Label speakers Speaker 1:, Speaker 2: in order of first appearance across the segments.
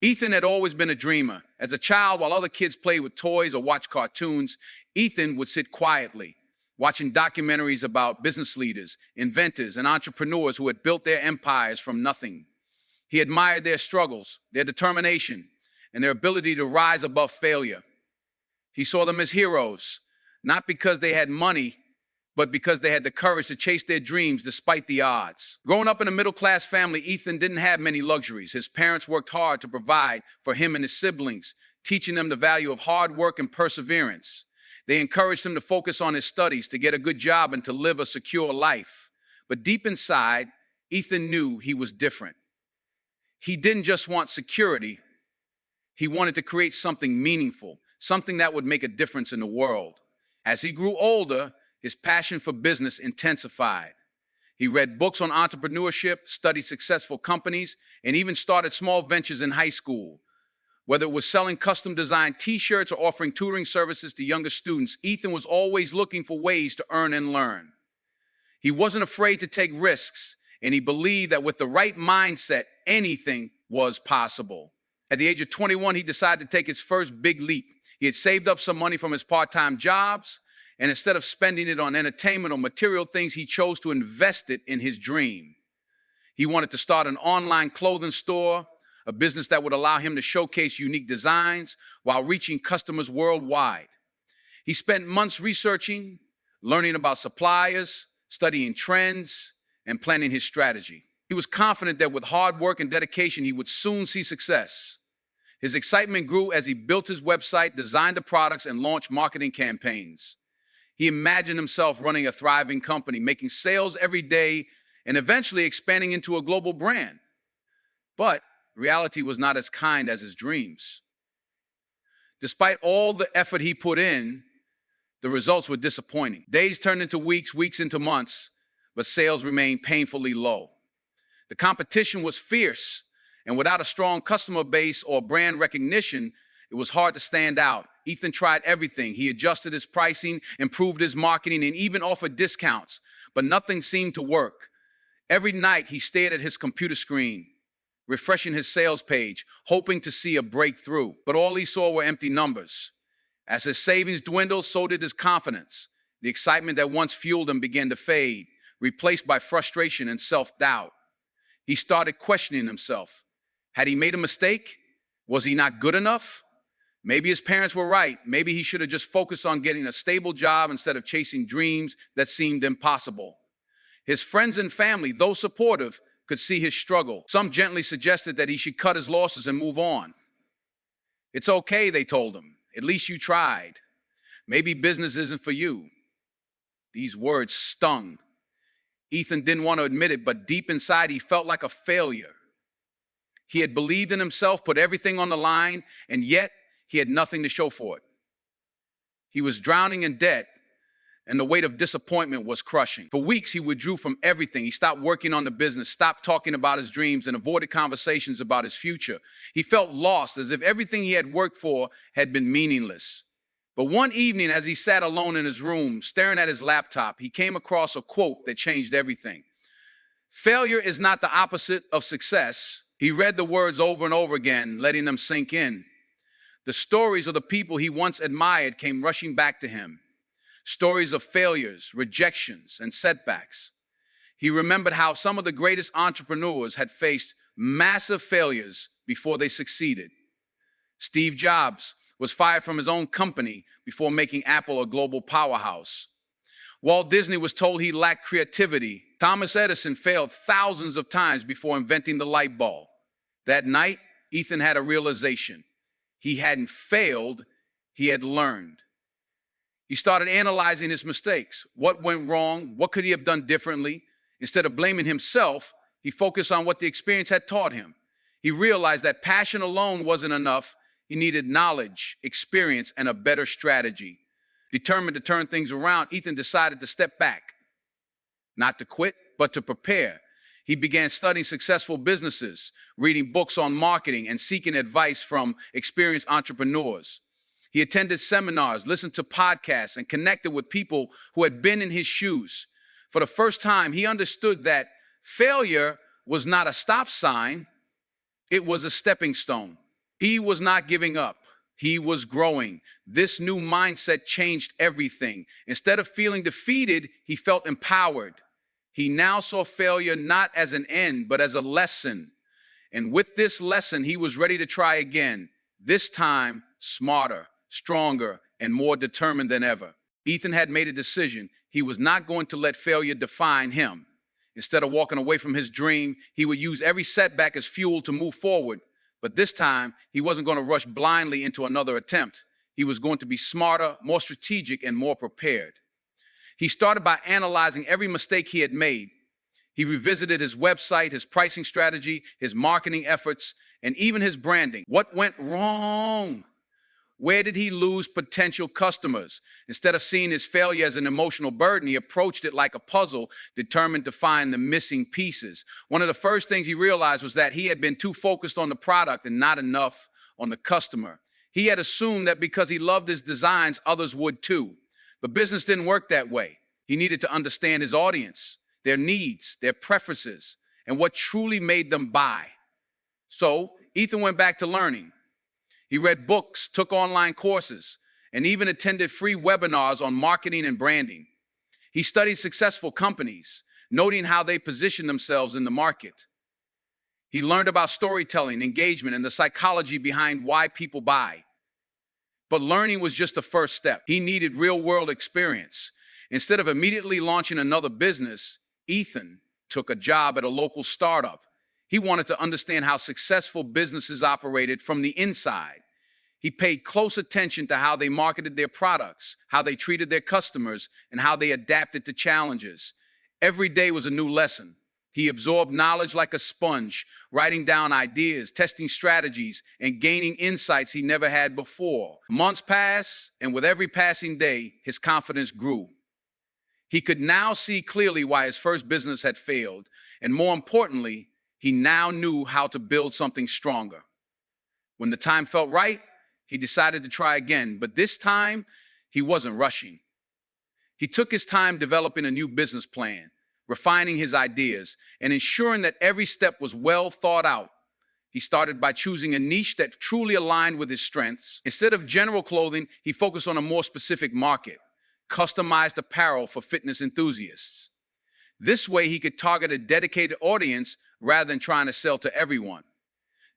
Speaker 1: Ethan had always been a dreamer. As a child, while other kids played with toys or watched cartoons, Ethan would sit quietly, watching documentaries about business leaders, inventors, and entrepreneurs who had built their empires from nothing. He admired their struggles, their determination, and their ability to rise above failure. He saw them as heroes, not because they had money, but because they had the courage to chase their dreams despite the odds. Growing up in a middle-class family, Ethan didn't have many luxuries. His parents worked hard to provide for him and his siblings, teaching them the value of hard work and perseverance. They encouraged him to focus on his studies, to get a good job, and to live a secure life. But deep inside, Ethan knew he was different. He didn't just want security. He wanted to create something meaningful, something that would make a difference in the world. As he grew older, his passion for business intensified. He read books on entrepreneurship, studied successful companies, and even started small ventures in high school. Whether it was selling custom-designed t-shirts or offering tutoring services to younger students, Ethan was always looking for ways to earn and learn. He wasn't afraid to take risks, and he believed that with the right mindset, anything was possible. At the age of 21, he decided to take his first big leap. He had saved up some money from his part-time jobs, and instead of spending it on entertainment or material things, he chose to invest it in his dream. He wanted to start an online clothing store, a business that would allow him to showcase unique designs while reaching customers worldwide. He spent months researching, learning about suppliers, studying trends, and planning his strategy. He was confident that with hard work and dedication, he would soon see success. His excitement grew as he built his website, designed the products, and launched marketing campaigns. He imagined himself running a thriving company, making sales every day, and eventually expanding into a global brand. But reality was not as kind as his dreams. Despite all the effort he put in, the results were disappointing. Days turned into weeks, weeks into months, but sales remained painfully low. The competition was fierce, and without a strong customer base or brand recognition, it was hard to stand out. Ethan tried everything. He adjusted his pricing, improved his marketing, and even offered discounts, but nothing seemed to work. Every night he stared at his computer screen, refreshing his sales page, hoping to see a breakthrough. But all he saw were empty numbers. As his savings dwindled, so did his confidence. The excitement that once fueled him began to fade, replaced by frustration and self-doubt. He started questioning himself. Had he made a mistake? Was he not good enough? Maybe his parents were right. Maybe he should have just focused on getting a stable job instead of chasing dreams that seemed impossible. His friends and family, though supportive, could see his struggle. Some gently suggested that he should cut his losses and move on. It's okay, they told him. At least you tried. Maybe business isn't for you. These words stung. Ethan didn't want to admit it, but deep inside he felt like a failure. He had believed in himself, put everything on the line, and yet he had nothing to show for it. He was drowning in debt, and the weight of disappointment was crushing. For weeks, he withdrew from everything. He stopped working on the business, stopped talking about his dreams, and avoided conversations about his future. He felt lost, as if everything he had worked for had been meaningless. But one evening, as he sat alone in his room, staring at his laptop, he came across a quote that changed everything. Failure is not the opposite of success. He read the words over and over again, letting them sink in. The stories of the people he once admired came rushing back to him. Stories of failures, rejections, and setbacks. He remembered how some of the greatest entrepreneurs had faced massive failures before they succeeded. Steve Jobs was fired from his own company before making Apple a global powerhouse. Walt Disney was told he lacked creativity. Thomas Edison failed thousands of times before inventing the light bulb. That night, Ethan had a realization. He hadn't failed, he had learned. He started analyzing his mistakes. What went wrong? What could he have done differently? Instead of blaming himself, he focused on what the experience had taught him. He realized that passion alone wasn't enough. He needed knowledge, experience, and a better strategy. Determined to turn things around, Ethan decided to step back. Not to quit, but to prepare. He began studying successful businesses, reading books on marketing, and seeking advice from experienced entrepreneurs. He attended seminars, listened to podcasts, and connected with people who had been in his shoes. For the first time, he understood that failure was not a stop sign, it was a stepping stone. He was not giving up. He was growing. This new mindset changed everything. Instead of feeling defeated, he felt empowered. He now saw failure not as an end, but as a lesson. And with this lesson, he was ready to try again, this time smarter, stronger, and more determined than ever. Ethan had made a decision. He was not going to let failure define him. Instead of walking away from his dream, he would use every setback as fuel to move forward. But this time, he wasn't going to rush blindly into another attempt. He was going to be smarter, more strategic, and more prepared. He started by analyzing every mistake he had made. He revisited his website, his pricing strategy, his marketing efforts, and even his branding. What went wrong? Where did he lose potential customers? Instead of seeing his failure as an emotional burden, he approached it like a puzzle, determined to find the missing pieces. One of the first things he realized was that he had been too focused on the product and not enough on the customer. He had assumed that because he loved his designs, others would too. But business didn't work that way. He needed to understand his audience, their needs, their preferences, and what truly made them buy. So Ethan went back to learning. He read books, took online courses, and even attended free webinars on marketing and branding. He studied successful companies, noting how they position themselves in the market. He learned about storytelling, engagement, and the psychology behind why people buy. But learning was just the first step. He needed real-world experience. Instead of immediately launching another business, Ethan took a job at a local startup. He wanted to understand how successful businesses operated from the inside. He paid close attention to how they marketed their products, how they treated their customers, and how they adapted to challenges. Every day was a new lesson. He absorbed knowledge like a sponge, writing down ideas, testing strategies, and gaining insights he never had before. Months passed, and with every passing day, his confidence grew. He could now see clearly why his first business had failed, and more importantly, he now knew how to build something stronger. When the time felt right, he decided to try again, but this time, he wasn't rushing. He took his time developing a new business plan, refining his ideas, and ensuring that every step was well thought out. He started by choosing a niche that truly aligned with his strengths. Instead of general clothing, he focused on a more specific market, customized apparel for fitness enthusiasts. This way, he could target a dedicated audience rather than trying to sell to everyone.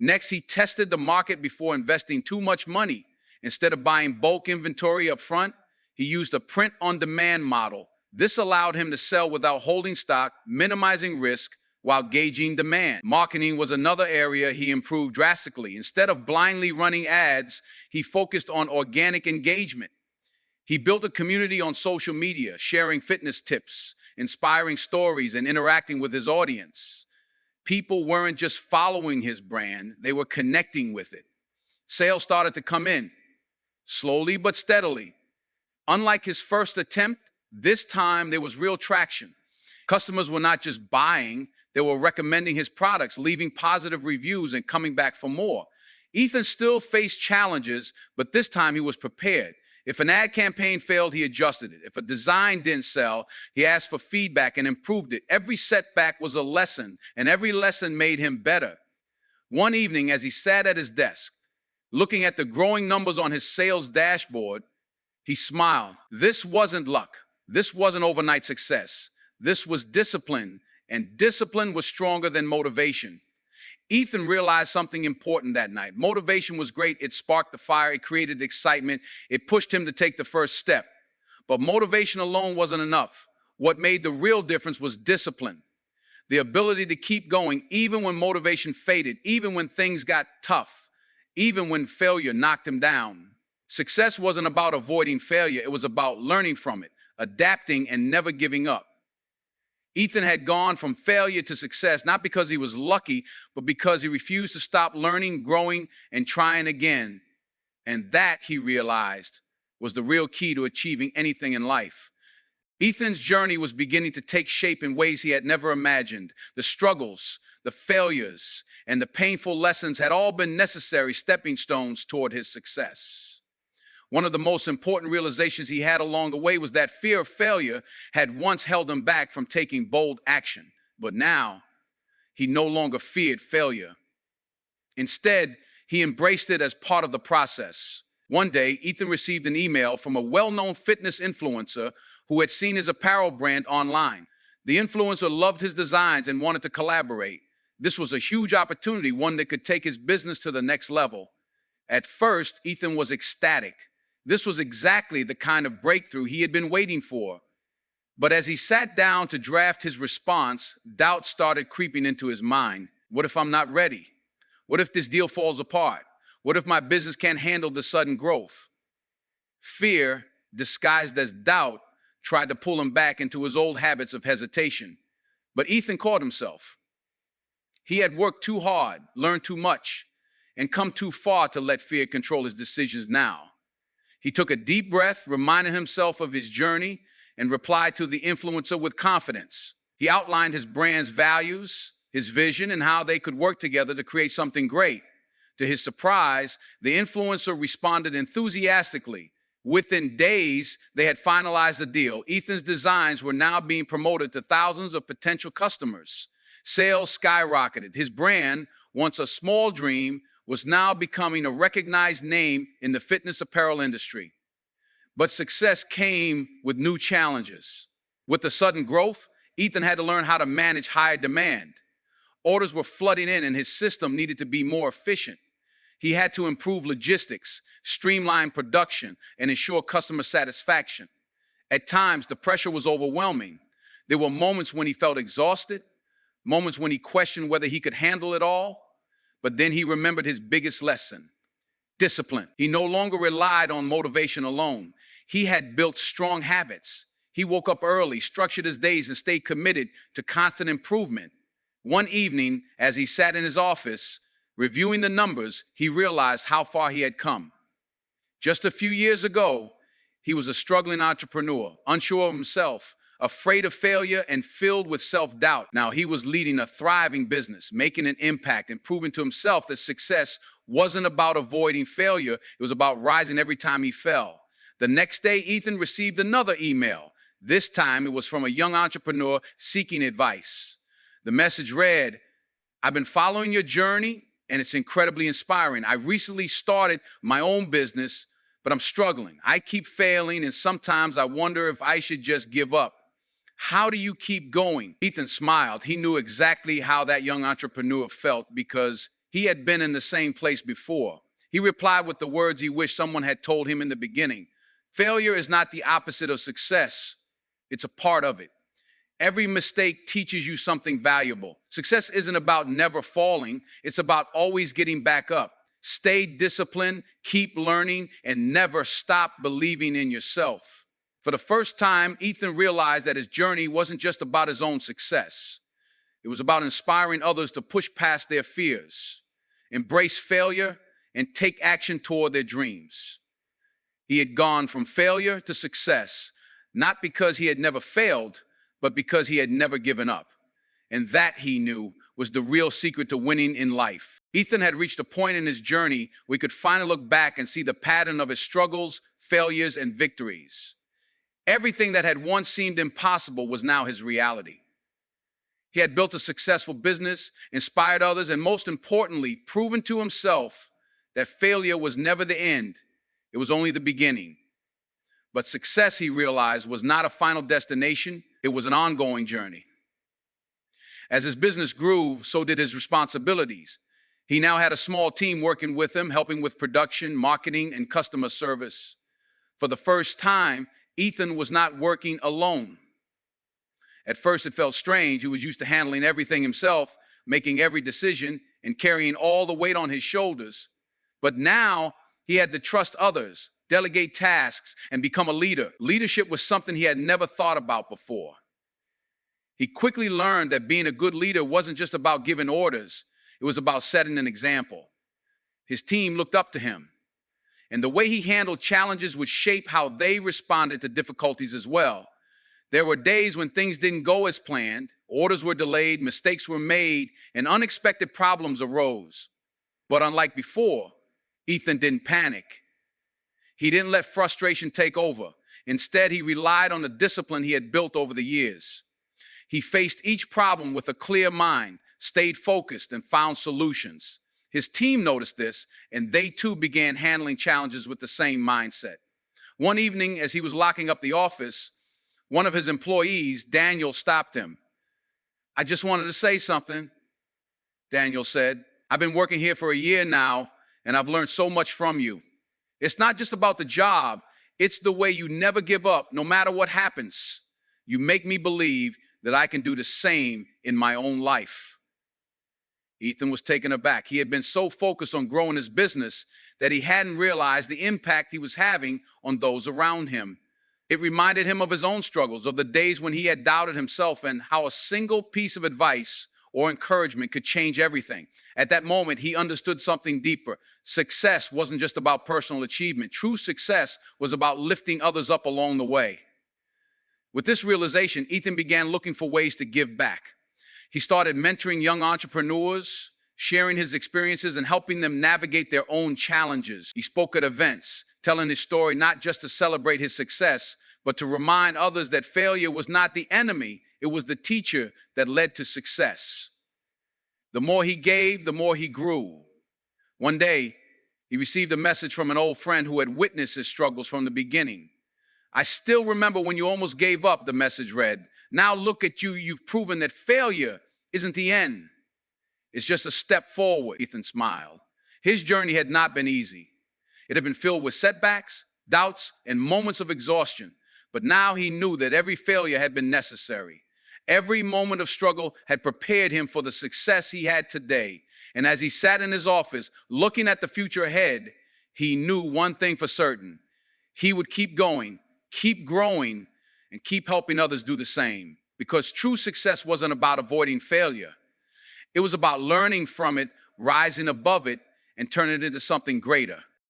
Speaker 1: Next, he tested the market before investing too much money. Instead of buying bulk inventory up front, he used a print-on-demand model. This allowed him to sell without holding stock, minimizing risk while gauging demand. Marketing was another area he improved drastically. Instead of blindly running ads, he focused on organic engagement. He built a community on social media, sharing fitness tips, inspiring stories, and interacting with his audience. People weren't just following his brand, they were connecting with it. Sales started to come in, slowly but steadily. Unlike his first attempt, this time there was real traction. Customers were not just buying, they were recommending his products, leaving positive reviews and coming back for more. Ethan still faced challenges, but this time he was prepared. If an ad campaign failed, he adjusted it. If a design didn't sell, he asked for feedback and improved it. Every setback was a lesson, and every lesson made him better. One evening, as he sat at his desk, looking at the growing numbers on his sales dashboard, he smiled. This wasn't luck. This wasn't overnight success. This was discipline, and discipline was stronger than motivation. Ethan realized something important that night. Motivation was great. It sparked the fire. It created excitement. It pushed him to take the first step. But motivation alone wasn't enough. What made the real difference was discipline. The ability to keep going even when motivation faded, even when things got tough, even when failure knocked him down. Success wasn't about avoiding failure. It was about learning from it, adapting, and never giving up. Ethan had gone from failure to success, not because he was lucky, but because he refused to stop learning, growing, and trying again. And that, he realized, was the real key to achieving anything in life. Ethan's journey was beginning to take shape in ways he had never imagined. The struggles, the failures, and the painful lessons had all been necessary stepping stones toward his success. One of the most important realizations he had along the way was that fear of failure had once held him back from taking bold action. But now, he no longer feared failure. Instead, He embraced it as part of the process. One day, Ethan received an email from a well-known fitness influencer who had seen his apparel brand online. The influencer loved his designs and wanted to collaborate. This was a huge opportunity, one that could take his business to the next level. At first, Ethan was ecstatic. This was exactly the kind of breakthrough he had been waiting for. But as he sat down to draft his response, doubt started creeping into his mind. What if I'm not ready? What if this deal falls apart? What if my business can't handle the sudden growth? Fear, disguised as doubt, tried to pull him back into his old habits of hesitation. But Ethan caught himself. He had worked too hard, learned too much, and come too far to let fear control his decisions now. He took a deep breath, reminded himself of his journey, and replied to the influencer with confidence. He outlined his brand's values, his vision, and how they could work together to create something great. To his surprise, the influencer responded enthusiastically. Within days, they had finalized the deal. Ethan's designs were now being promoted to thousands of potential customers. Sales skyrocketed. His brand, once a small dream, was now becoming a recognized name in the fitness apparel industry. But success came with new challenges. With the sudden growth, Ethan had to learn how to manage higher demand. Orders were flooding in, and his system needed to be more efficient. He had to improve logistics, streamline production, and ensure customer satisfaction. At times, the pressure was overwhelming. There were moments when he felt exhausted, moments when he questioned whether he could handle it all. But then he remembered his biggest lesson: discipline. He no longer relied on motivation alone. He had built strong habits. He woke up early, structured his days, and stayed committed to constant improvement. One evening, as he sat in his office, reviewing the numbers, he realized how far he had come. Just a few years ago, he was a struggling entrepreneur, unsure of himself, afraid of failure, and filled with self-doubt. Now he was leading a thriving business, making an impact, and proving to himself that success wasn't about avoiding failure. It was about rising every time he fell. The next day, Ethan received another email. This time, it was from a young entrepreneur seeking advice. The message read, "I've been following your journey, and it's incredibly inspiring. I recently started my own business, but I'm struggling. I keep failing, and sometimes I wonder if I should just give up. How do you keep going?" Ethan smiled. He knew exactly how that young entrepreneur felt because he had been in the same place before. He replied with the words he wished someone had told him in the beginning. Failure is not the opposite of success. It's a part of it. Every mistake teaches you something valuable. Success isn't about never falling. It's about always getting back up. Stay disciplined, keep learning, and never stop believing in yourself. For the first time, Ethan realized that his journey wasn't just about his own success. It was about inspiring others to push past their fears, embrace failure, and take action toward their dreams. He had gone from failure to success, not because he had never failed, but because he had never given up. And that, he knew, was the real secret to winning in life. Ethan had reached a point in his journey where he could finally look back and see the pattern of his struggles, failures, and victories. Everything that had once seemed impossible was now his reality. He had built a successful business, inspired others, and most importantly, proven to himself that failure was never the end. It was only the beginning. But success, he realized, was not a final destination. It was an ongoing journey. As his business grew, so did his responsibilities. He now had a small team working with him, helping with production, marketing, and customer service. For the first time, Ethan was not working alone. At first, it felt strange. He was used to handling everything himself, making every decision, and carrying all the weight on his shoulders. But now, he had to trust others, delegate tasks, and become a leader. Leadership was something he had never thought about before. He quickly learned that being a good leader wasn't just about giving orders. It was about setting an example. His team looked up to him, and the way he handled challenges would shape how they responded to difficulties as well. There were days when things didn't go as planned, orders were delayed, mistakes were made, and unexpected problems arose. But unlike before, Ethan didn't panic. He didn't let frustration take over. Instead, he relied on the discipline he had built over the years. He faced each problem with a clear mind, stayed focused, and found solutions. His team noticed this, and they too began handling challenges with the same mindset. One evening, as he was locking up the office, one of his employees, Daniel, stopped him. "I just wanted to say something," Daniel said. "I've been working here for a year now, and I've learned so much from you. It's not just about the job, it's the way you never give up, no matter what happens. You make me believe that I can do the same in my own life." Ethan was taken aback. He had been so focused on growing his business that he hadn't realized the impact he was having on those around him. It reminded him of his own struggles, of the days when he had doubted himself and how a single piece of advice or encouragement could change everything. At that moment, he understood something deeper. Success wasn't just about personal achievement. True success was about lifting others up along the way. With this realization, Ethan began looking for ways to give back. He started mentoring young entrepreneurs, sharing his experiences and helping them navigate their own challenges. He spoke at events, telling his story not just to celebrate his success, but to remind others that failure was not the enemy, it was the teacher that led to success. The more he gave, the more he grew. One day, he received a message from an old friend who had witnessed his struggles from the beginning. "I still remember when you almost gave up," the message read. "Now look at you, you've proven that failure isn't the end. It's just a step forward." Ethan smiled. His journey had not been easy. It had been filled with setbacks, doubts, and moments of exhaustion. But now he knew that every failure had been necessary. Every moment of struggle had prepared him for the success he had today. And as he sat in his office, looking at the future ahead, he knew one thing for certain. He would keep going, keep growing, and keep helping others do the same. Because true success wasn't about avoiding failure. It was about learning from it, rising above it, and turning it into something greater.